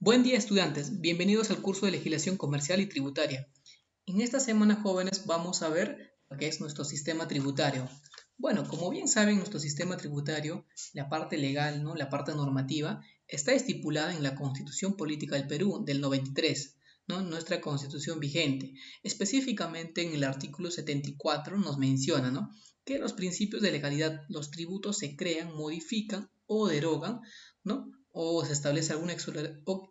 Buen día, estudiantes. Bienvenidos al curso de legislación comercial y tributaria. En esta semana, jóvenes, vamos a ver lo que es nuestro sistema tributario. Bueno, como bien saben, nuestro sistema tributario, la parte legal, ¿no? La parte normativa, está estipulada en la Constitución Política del Perú del 93, ¿no? Nuestra Constitución vigente. Específicamente en el artículo 74 nos menciona, ¿no? Que los principios de legalidad, los tributos se crean, modifican o derogan, ¿no? O se establece alguna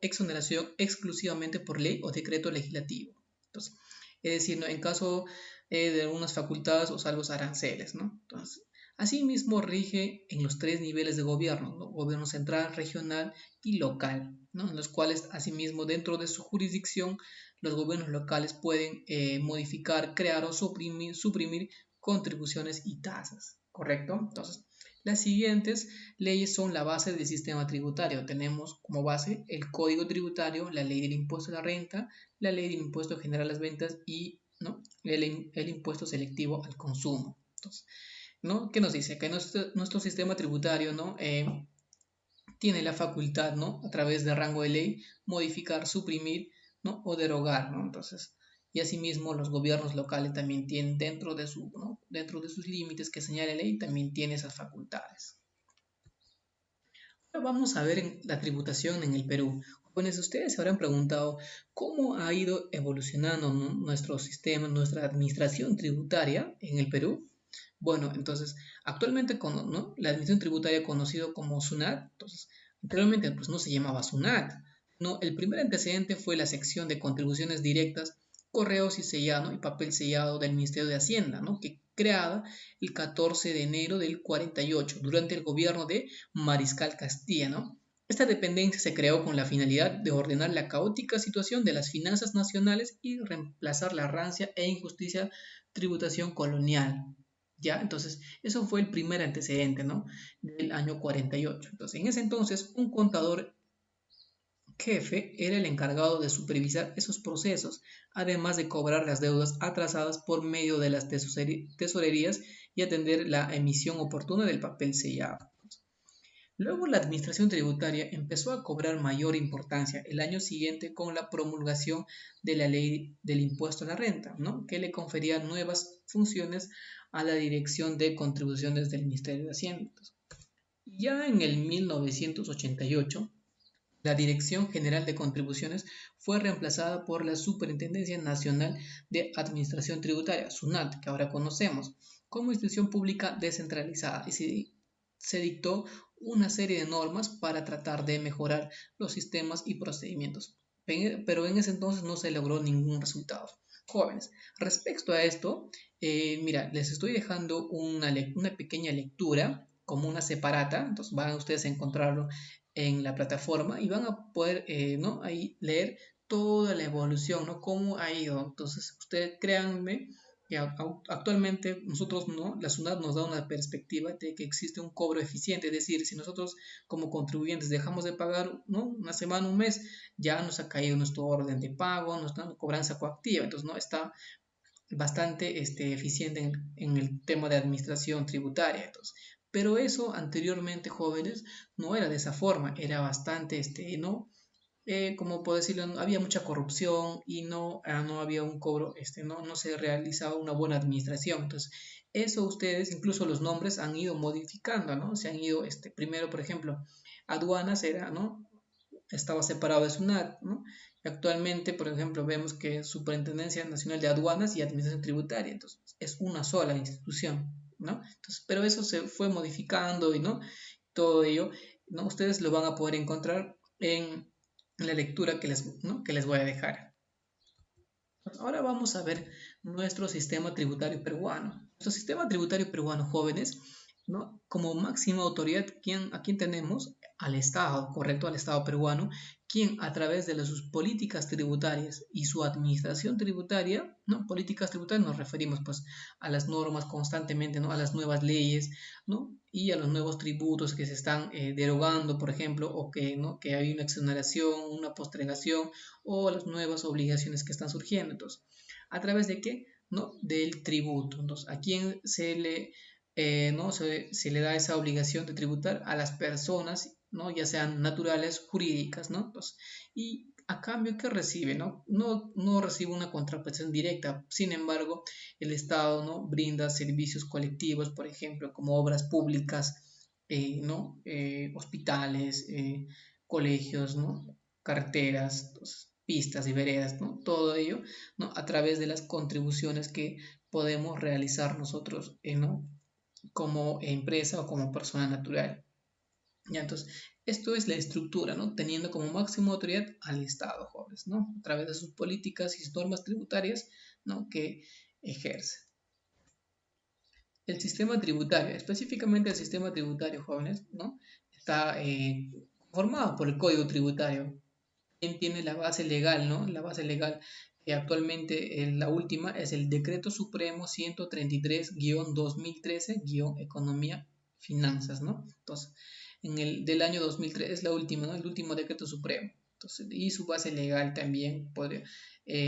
exoneración exclusivamente por ley o decreto legislativo. Entonces, es decir, ¿no? En caso de algunas facultades o salvos aranceles, ¿no? Entonces, asimismo rige en los tres niveles de gobierno, ¿no? Gobierno central, regional y local, ¿no? En los cuales, asimismo, dentro de su jurisdicción, los gobiernos locales pueden modificar, crear o suprimir contribuciones y tasas, ¿correcto? Entonces, las siguientes leyes son la base del sistema tributario. Tenemos como base el Código Tributario, la Ley del Impuesto a la Renta, la Ley del Impuesto General a las Ventas y, ¿no? el impuesto selectivo al consumo. Entonces, ¿no? ¿Qué nos dice? Que nuestro sistema tributario, ¿no? Tiene la facultad, ¿no? A través de rango de ley, modificar, suprimir, ¿no? O derogar, ¿no? Entonces, y asimismo los gobiernos locales también tienen ¿no? Dentro de sus límites que señala la ley, también tiene esas facultades. Ahora vamos a ver la tributación en el Perú. Jóvenes, ustedes se habrán preguntado cómo ha ido evolucionando, ¿no? Nuestro sistema, nuestra administración tributaria en el Perú. Bueno, entonces, actualmente ¿no? La administración tributaria conocido como SUNAT, entonces, anteriormente pues no se llamaba SUNAT, no, el primer antecedente fue la sección de contribuciones directas, correos y sellado y papel sellado del Ministerio de Hacienda, ¿no? Que creada el 14 de enero del 48 durante el gobierno de Mariscal Castilla, ¿no? Esta dependencia se creó con la finalidad de ordenar la caótica situación de las finanzas nacionales y reemplazar la rancia e injusticia tributación colonial. ¿Ya? Entonces, eso fue el primer antecedente, ¿no? Del año 48. Entonces, en ese entonces, un contador jefe era el encargado de supervisar esos procesos, además de cobrar las deudas atrasadas por medio de las tesorerías y atender la emisión oportuna del papel sellado. Luego la administración tributaria empezó a cobrar mayor importancia el año siguiente con la promulgación de la ley del impuesto a la renta, ¿no? Que le confería nuevas funciones a la Dirección de Contribuciones del Ministerio de Hacienda. Ya en el 1988, la Dirección General de Contribuciones fue reemplazada por la Superintendencia Nacional de Administración Tributaria, SUNAT, que ahora conocemos, como institución pública descentralizada y se dictó una serie de normas para tratar de mejorar los sistemas y procedimientos. Pero en ese entonces no se logró ningún resultado. Jóvenes, respecto a esto, mira, les estoy dejando una pequeña lectura como una separata, entonces van ustedes a encontrarlo en la plataforma y van a poder, ¿no? Ahí leer toda la evolución, ¿no? Cómo ha ido. Entonces, ustedes créanme que actualmente nosotros, ¿no? La SUNAT nos da una perspectiva de que existe un cobro eficiente, es decir, si nosotros como contribuyentes dejamos de pagar, ¿no? Una semana, un mes, ya nos ha caído nuestro orden de pago, nuestra cobranza coactiva, entonces, ¿no? Está bastante eficiente en el tema de administración tributaria. Entonces, pero eso anteriormente, jóvenes, no era de esa forma, era bastante, ¿no? Como puedo decirlo, había mucha corrupción y no había un cobro, no se realizaba una buena administración. Entonces, eso ustedes, incluso los nombres han ido modificando, ¿no? Se han ido, primero, por ejemplo, aduanas era, ¿no? Estaba separado de SUNAT, ¿no? Y actualmente, por ejemplo, vemos que es Superintendencia Nacional de Aduanas y Administración Tributaria, entonces es una sola institución, ¿no? Entonces, pero eso se fue modificando y, ¿no? Todo ello, ¿no? Ustedes lo van a poder encontrar en la lectura ¿no? que les voy a dejar. Ahora vamos a ver nuestro sistema tributario peruano. Nuestro sistema tributario peruano, jóvenes, ¿no? Como máxima autoridad, ¿a quién tenemos? Al Estado, correcto, al Estado peruano, quien a través de sus políticas tributarias y su administración tributaria, ¿no? Políticas tributarias nos referimos pues a las normas constantemente, ¿no? A las nuevas leyes, ¿no? Y a los nuevos tributos que se están derogando, por ejemplo, o que, ¿no? Que hay una exoneración, una postergación o las nuevas obligaciones que están surgiendo. Entonces, ¿a través de qué? ¿No? Del tributo. Entonces, ¿a quién se le, ¿no? se le da esa obligación de tributar? A las personas, ¿no? Ya sean naturales, jurídicas, ¿no? Entonces, y a cambio, ¿qué recibe, no? No recibe una contraprestación directa, sin embargo, el Estado, ¿no? Brinda servicios colectivos, por ejemplo, como obras públicas, ¿no? Hospitales, colegios, ¿no? Carreteras, entonces, pistas y veredas, ¿no? Todo ello, ¿no? A través de las contribuciones que podemos realizar nosotros, ¿no? Como empresa o como persona natural. Ya, entonces, esto es la estructura, ¿no? Teniendo como máxima autoridad al Estado, jóvenes, ¿no? A través de sus políticas y sus normas tributarias, ¿no? Que ejerce. El sistema tributario, específicamente el sistema tributario, jóvenes, ¿no? Está formado por el Código Tributario. ¿Quién tiene la base legal, ¿no? La base legal que actualmente la última es el Decreto Supremo 133-2013-Economía, Finanzas, ¿no? Entonces, en el del año 2003 es la última, ¿no? El último Decreto Supremo. Entonces, y su base legal también podría,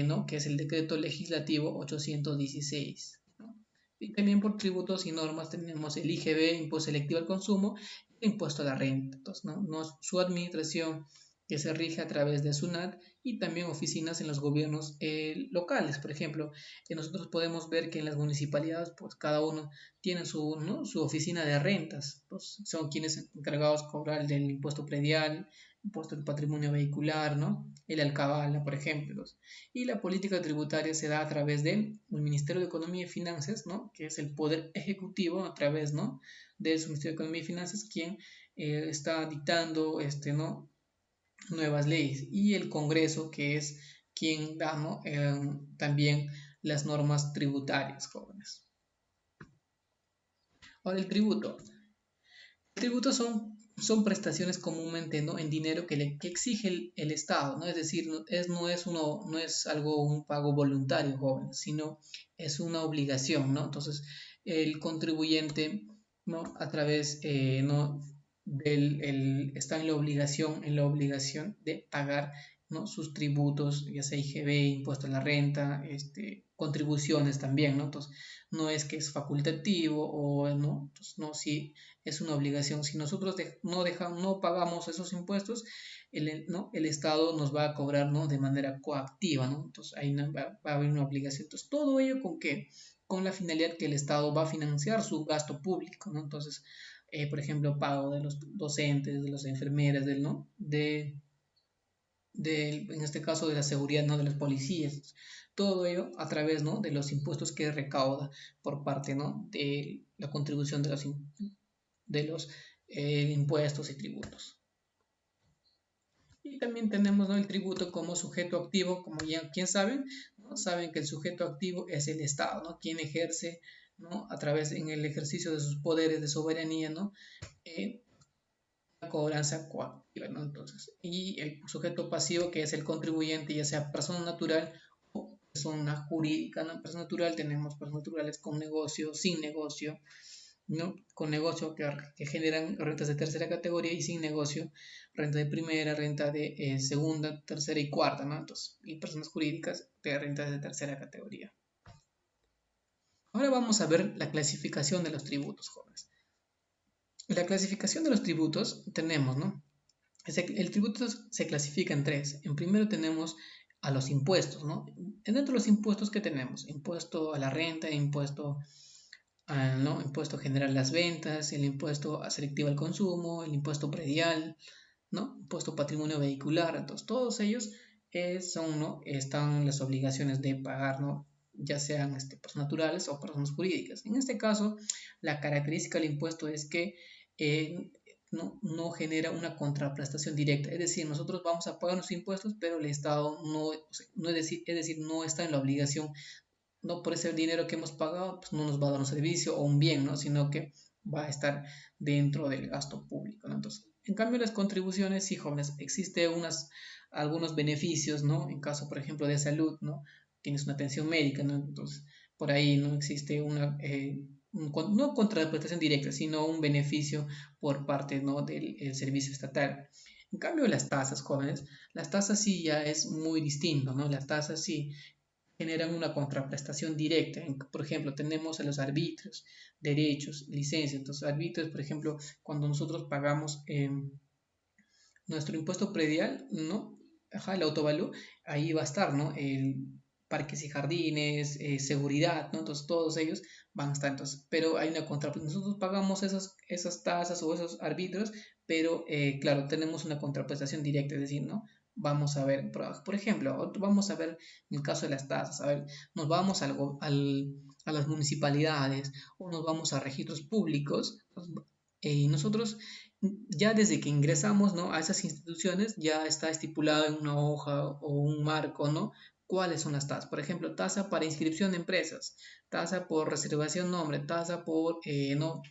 ¿no? Que es el Decreto Legislativo 816, ¿no? Y también por tributos y normas tenemos el IGB, Impuesto Selectivo al Consumo, y el Impuesto a la Renta. Entonces, ¿no? Su administración que se rige a través de SUNAT y también oficinas en los gobiernos locales. Por ejemplo, nosotros podemos ver que en las municipalidades, pues cada uno tiene su, ¿no? su oficina de rentas. Pues, son quienes encargados de cobrar del impuesto predial, impuesto del patrimonio vehicular, ¿no? El alcabala, por ejemplo. Y la política tributaria se da a través del Ministerio de Economía y Finanzas, ¿no? Que es el poder ejecutivo a través, ¿no? De su Ministerio de Economía y Finanzas, quien está dictando, ¿no? Nuevas leyes, y el Congreso, que es quien da, ¿no? También las normas tributarias, jóvenes. Ahora, el tributo. El tributo son prestaciones comúnmente, ¿no? En dinero que exige el Estado, ¿no? Es decir, no es algo, un pago voluntario, jóvenes, sino es una obligación, ¿no? Entonces, el contribuyente, ¿no? A través, ¿no? Está en la obligación de pagar, ¿no? Sus tributos, ya sea IGB, impuesto a la renta, contribuciones también, ¿no? Entonces, no es que es facultativo o no, entonces, no, sí es una obligación. Si nosotros no pagamos esos impuestos, ¿no? El Estado nos va a cobrar, ¿no? De manera coactiva, ¿no? Entonces, ahí va a haber una obligación. Entonces, todo ello con qué? Con la finalidad que el Estado va a financiar su gasto público, ¿no? Entonces, por ejemplo, pago de los docentes, de las enfermeras, ¿no? En este caso de la seguridad, ¿no? De los policías, todo ello a través, ¿no? De los impuestos que recauda por parte, ¿no? De la contribución de los impuestos y tributos. Y también tenemos, ¿no? El tributo como sujeto activo, como ya quien saben, ¿no? Saben que el sujeto activo es el Estado, ¿no? Quien ejerce, ¿no? A través en el ejercicio de sus poderes de soberanía, ¿no? La cobranza coactiva, ¿no? Entonces, y el sujeto pasivo, que es el contribuyente, ya sea persona natural o persona jurídica, ¿no? Persona natural, tenemos personas naturales con negocio, sin negocio, ¿no? Con negocio que generan rentas de tercera categoría, y sin negocio, renta de primera, renta de segunda, tercera y cuarta, ¿no? Entonces, y personas jurídicas de rentas de tercera categoría. Ahora vamos a ver la clasificación de los tributos, jóvenes. La clasificación de los tributos tenemos, ¿no? El tributo se clasifica en tres. En primero tenemos a los impuestos, ¿no? Dentro de los impuestos que tenemos, impuesto a la renta, impuesto, ¿no? Impuesto general a las ventas, el impuesto selectivo al consumo, el impuesto predial, ¿no? Impuesto patrimonio vehicular. Entonces, todos ellos son, ¿no? Están las obligaciones de pagar, ¿no? Ya sean personas naturales o personas jurídicas. En este caso, la característica del impuesto es que no genera una contraprestación directa. Es decir, nosotros vamos a pagar los impuestos, pero el Estado no está en la obligación, no por ese dinero que hemos pagado, pues no nos va a dar un servicio o un bien, ¿no? Sino que va a estar dentro del gasto público, ¿no? Entonces, en cambio, las contribuciones, sí, jóvenes, existe algunos beneficios, ¿no? En caso, por ejemplo, de salud, ¿no? Tienes una atención médica, ¿no? Entonces, por ahí no existe no contraprestación directa, sino un beneficio por parte, ¿no? Del servicio estatal. En cambio, las tasas, jóvenes, las tasas sí ya es muy distinto, ¿no? Las tasas sí generan una contraprestación directa. Por ejemplo, tenemos a los arbitrios, derechos, licencias. Entonces, arbitrios, por ejemplo, cuando nosotros pagamos nuestro impuesto predial, ¿no? Ajá, el autovalú, ahí va a estar, ¿no? El parques y jardines, seguridad, ¿no? Entonces todos ellos van a estar, entonces, pero hay una contraprestación. Nosotros pagamos esas tasas o esos arbitrios, pero claro, tenemos una contraprestación directa, es decir, ¿no? Vamos a ver, por ejemplo, vamos a ver en el caso de las tasas, a ver, nos vamos a las municipalidades o nos vamos a registros públicos, y nosotros ya desde que ingresamos, ¿no? A esas instituciones ya está estipulado en una hoja o un marco, ¿no? ¿Cuáles son las tasas? Por ejemplo, tasa para inscripción de empresas, tasa por reservación nombre, tasa por, no,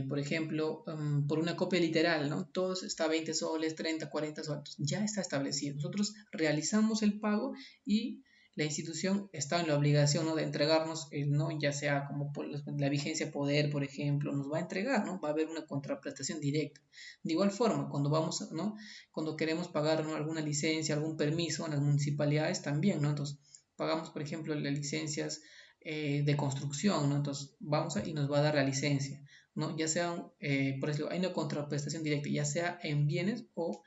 por ejemplo, por una copia literal, ¿no? Todo está 20 soles, 30, 40 soles, ya está establecido. Nosotros realizamos el pago y la institución está en la obligación, ¿no? De entregarnos, ¿no? Ya sea como por la vigencia poder, por ejemplo, nos va a entregar, ¿no? Va a haber una contraprestación directa. De igual forma, cuando vamos, ¿no? Cuando queremos pagar, ¿no? Alguna licencia, algún permiso en las municipalidades también, ¿no? Entonces, pagamos, por ejemplo, las licencias de construcción, ¿no? Entonces, y nos va a dar la licencia. ¿No? Ya sea, por ejemplo, hay una contraprestación directa, ya sea en bienes o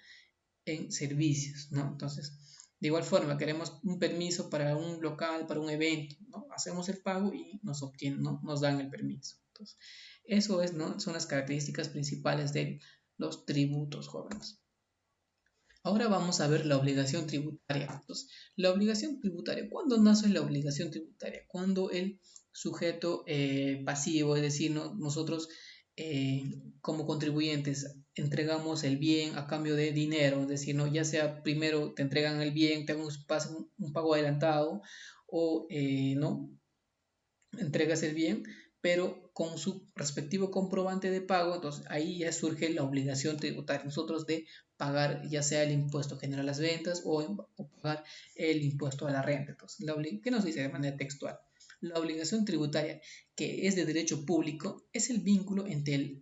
en servicios, ¿no? Entonces, de igual forma, queremos un permiso para un local, para un evento, ¿no? Hacemos el pago y nos obtienen, ¿no? Nos dan el permiso. Entonces, eso es, ¿no? Son las características principales de los tributos, jóvenes. Ahora vamos a ver la obligación tributaria. Entonces, la obligación tributaria, ¿cuándo nace la obligación tributaria? Cuando el sujeto pasivo, es decir, nosotros eh, como contribuyentes entregamos el bien a cambio de dinero, es decir, ¿no? Ya sea primero te entregan el bien, te pasan un pago adelantado o no entregas el bien, pero con su respectivo comprobante de pago, entonces ahí ya surge la obligación tributaria nosotros de pagar ya sea el impuesto general a las ventas o pagar el impuesto a la renta. Entonces, ¿qué nos dice de manera textual? La obligación tributaria que es de derecho público es el vínculo entre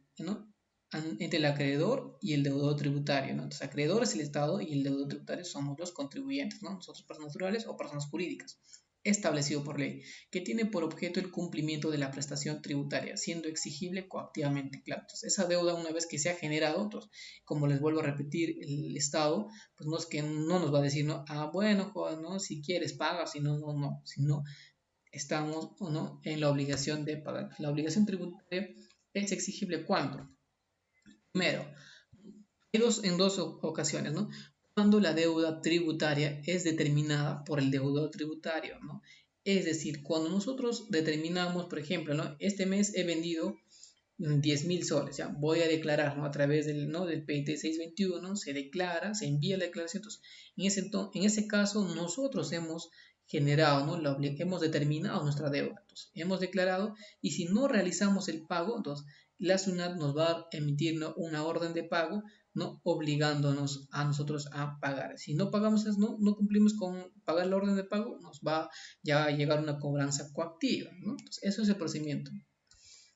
entre el acreedor y el deudor tributario, ¿no? Entonces, acreedor es el Estado y el deudor tributario somos los contribuyentes, ¿no? Nosotros personas naturales o personas jurídicas, establecido por ley, que tiene por objeto el cumplimiento de la prestación tributaria, siendo exigible coactivamente. Claro, entonces, esa deuda una vez que se ha generado, entonces, como les vuelvo a repetir, el Estado, pues no es que no nos va a decir, ¿no? Ah, bueno, joder, ¿no? Si quieres paga, si no, no, si no, estamos o no en la obligación de pagar. La obligación tributaria es exigible cuando, primero, en dos ocasiones, ¿no? Cuando la deuda tributaria es determinada por el deudor tributario, ¿no? Es decir, cuando nosotros determinamos, por ejemplo, ¿no? Este mes he vendido 10.000 soles, ya voy a declarar, ¿no? A través del, ¿no? del PIT 621, se declara, se envía la declaración. Entonces, en ese caso, nosotros hemos generado, ¿no? Hemos determinado nuestra deuda. Entonces, hemos declarado y si no realizamos el pago, entonces la SUNAT nos va a emitir, ¿no? Una orden de pago, ¿no? Obligándonos a nosotros a pagar. Si no pagamos, no cumplimos con pagar la orden de pago, nos va ya a llegar una cobranza coactiva, ¿no? Entonces, eso es el procedimiento.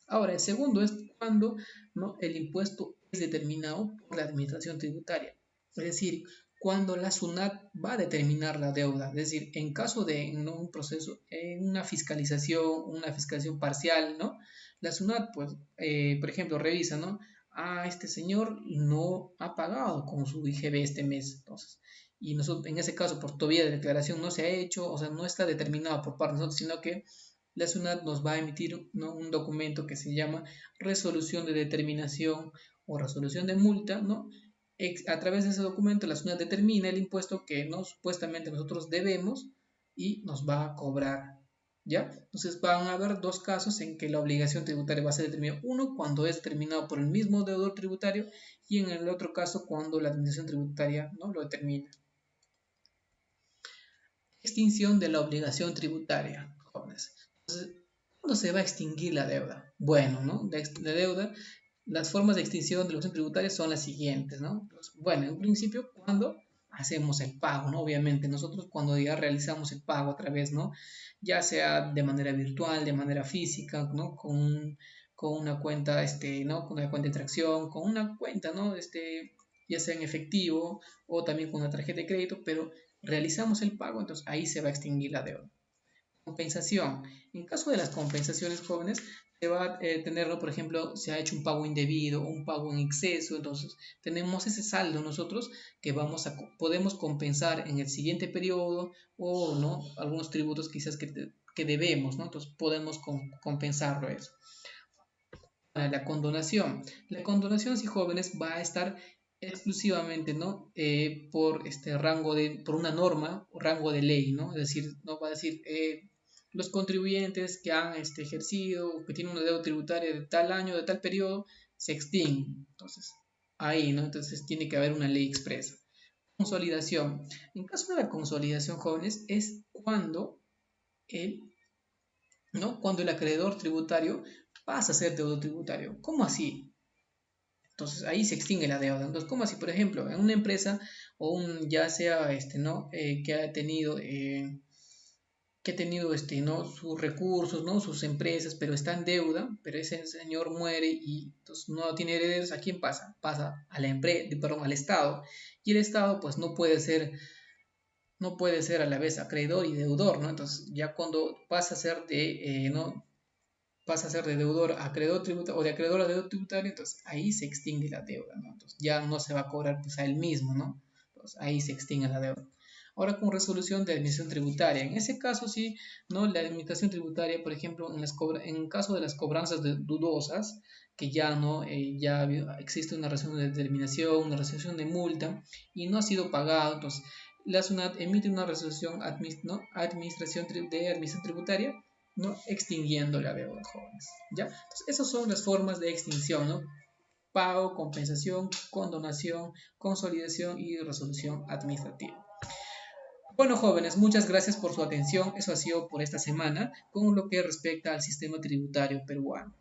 Ahora, el segundo es cuando, ¿no? El impuesto es determinado por la administración tributaria. Es decir, cuando la SUNAT va a determinar la deuda. Es decir, en caso de, ¿no? Un proceso, una fiscalización parcial, ¿no? La SUNAT, pues, por ejemplo, revisa, ¿no? Ah, este señor no ha pagado con su IGB este mes. Entonces, y nosotros, en ese caso, por todavía de declaración no se ha hecho, o sea, no está determinado por parte de nosotros, sino que la SUNAT nos va a emitir, ¿no? Un documento que se llama resolución de determinación o resolución de multa, ¿no? A través de ese documento la SUNAT determina el impuesto que supuestamente nosotros debemos y nos va a cobrar, ¿ya? Entonces van a haber dos casos en que la obligación tributaria va a ser determinada. Uno, cuando es determinado por el mismo deudor tributario y en el otro caso cuando la administración tributaria, ¿no? Lo determina. Extinción de la obligación tributaria, jóvenes. Entonces, ¿cuándo se va a extinguir la deuda? Bueno, ¿no? La deuda, las formas de extinción de la obligación tributaria son las siguientes, ¿no? Pues, bueno, en principio, cuando hacemos el pago, ¿no? Obviamente, nosotros cuando ya realizamos el pago a través, ¿no? Ya sea de manera virtual, de manera física, ¿no? Con una cuenta, ¿no? Con una cuenta de tracción, con una cuenta, ¿no? Ya sea en efectivo o también con una tarjeta de crédito, pero realizamos el pago, entonces ahí se va a extinguir la deuda. Compensación. En caso de las compensaciones, jóvenes, se va a tener, ¿no? Por ejemplo, se ha hecho un pago indebido o un pago en exceso, entonces tenemos ese saldo nosotros que podemos compensar en el siguiente periodo o, ¿no? Algunos tributos quizás que debemos, ¿no? Entonces podemos compensarlo eso. La condonación. La condonación, si jóvenes, va a estar exclusivamente, ¿no? Por este rango por una norma o rango de ley, ¿no? Es decir, no va a decir los contribuyentes que han ejercido o que tienen una deuda tributaria de tal año, de tal periodo, se extinguen. Entonces, ahí, ¿no? Entonces tiene que haber una ley expresa. Consolidación. En caso de la consolidación, jóvenes, es el, ¿no? Cuando el acreedor tributario pasa a ser deudor tributario. ¿Cómo así? Entonces ahí se extingue la deuda. Entonces, ¿cómo así? Por ejemplo, en una empresa o ya sea ¿no? Que ha tenido ¿no? sus recursos, ¿no? Sus empresas, pero está en deuda, pero ese señor muere y entonces no tiene herederos, ¿a quién pasa? Pasa a la empresa, perdón, al Estado. Y el Estado pues no puede ser a la vez acreedor y deudor, ¿no? Entonces ya cuando pasa a ser ¿no? pasa a ser de deudor a acreedor tributario o de acreedor a deudor tributario, entonces ahí se extingue la deuda, ¿no? Entonces ya no se va a cobrar pues a él mismo, ¿no? Entonces ahí se extingue la deuda. Ahora con resolución de administración tributaria. En ese caso sí, ¿no? La administración tributaria, por ejemplo, en caso de las cobranzas dudosas, que ya no ya existe una resolución de determinación, una resolución de multa y no ha sido pagado, entonces la SUNAT emite una resolución ¿no? de administración tributaria, ¿no? Extinguiendo la deuda, jóvenes. ¿Ya? Entonces, esas son las formas de extinción, ¿no? Pago, compensación, condonación, consolidación y resolución administrativa. Bueno, jóvenes, muchas gracias por su atención. Eso ha sido por esta semana con lo que respecta al sistema tributario peruano.